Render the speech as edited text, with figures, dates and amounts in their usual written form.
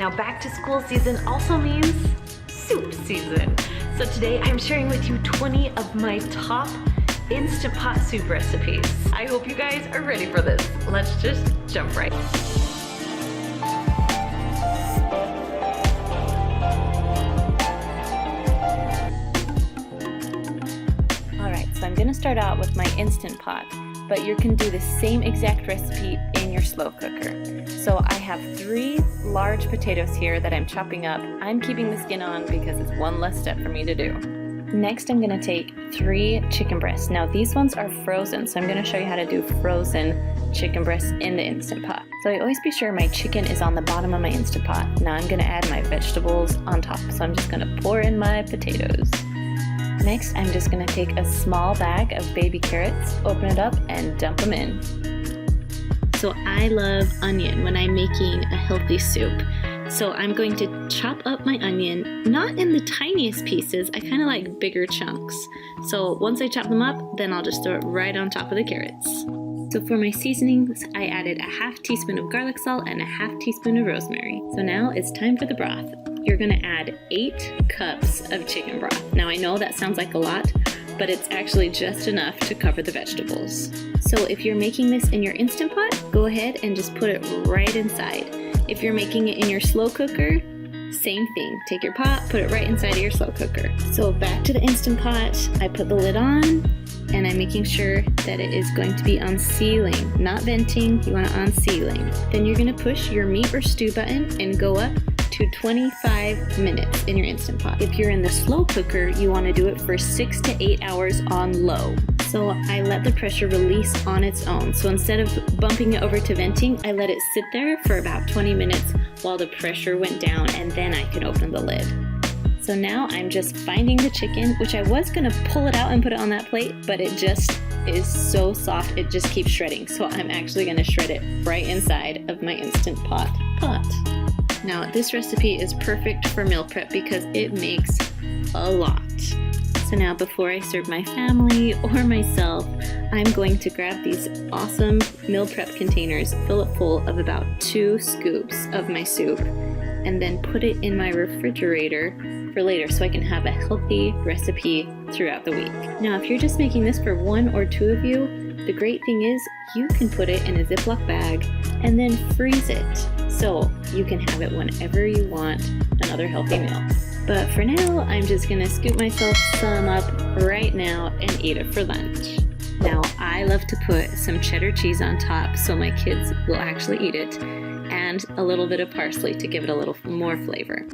Now back to school season also means soup season. So today I'm sharing with you 20 of my top Instant Pot soup recipes. I hope you guys are ready for this. Let's just jump right in. So I'm gonna start out with my Instant Pot, but you can do the same exact recipe in your slow cooker. So I have 3 large potatoes here that I'm chopping up. I'm keeping the skin on because it's one less step for me to do. Next, I'm gonna take 3 chicken breasts. Now these ones are frozen, so I'm gonna show you how to do frozen chicken breasts in the Instant Pot. So I always be sure my chicken is on the bottom of my Instant Pot. Now I'm gonna add my vegetables on top. So I'm just gonna pour in my potatoes. Next, I'm just gonna take a small bag of baby carrots, open it up, and dump them in. So I love onion when I'm making a healthy soup. So I'm going to chop up my onion, not in the tiniest pieces, I kind of like bigger chunks. So once I chop them up, then I'll just throw it right on top of the carrots. So for my seasonings, I added a ½ teaspoon of garlic salt and a ½ teaspoon of rosemary. So now it's time for the broth. You're gonna add 8 cups of chicken broth. Now I know that sounds like a lot, but it's actually just enough to cover the vegetables. So if you're making this in your Instant Pot, go ahead and just put it right inside. If you're making it in your slow cooker, same thing. Take your pot, put it right inside of your slow cooker. So back to the Instant Pot, I put the lid on, and I'm making sure that it is going to be on sealing, not venting, you want it on sealing. Then you're gonna push your meat or stew button and go up to 25 minutes in your Instant Pot. If you're in the slow cooker, you want to do it for 6 to 8 hours on low. So I let the pressure release on its own. So instead of bumping it over to venting, I let it sit there for about 20 minutes while the pressure went down, and then I can open the lid. So now I'm just finding the chicken, which I was gonna pull it out and put it on that plate, but it just is so soft, it just keeps shredding. So I'm actually gonna shred it right inside of my Instant Pot. Now this recipe is perfect for meal prep because it makes a lot. So now before I serve my family or myself, I'm going to grab these awesome meal prep containers, fill it full of about 2 scoops of my soup, and then put it in my refrigerator for later so I can have a healthy recipe throughout the week. Now if you're just making this for 1 or 2 of you, the great thing is you can put it in a Ziploc bag and then freeze it so you can have it whenever you want another healthy meal. But for now, I'm just gonna scoop myself some up right now and eat it for lunch. Now I love to put some cheddar cheese on top so my kids will actually eat it, and a little bit of parsley to give it a little more flavor.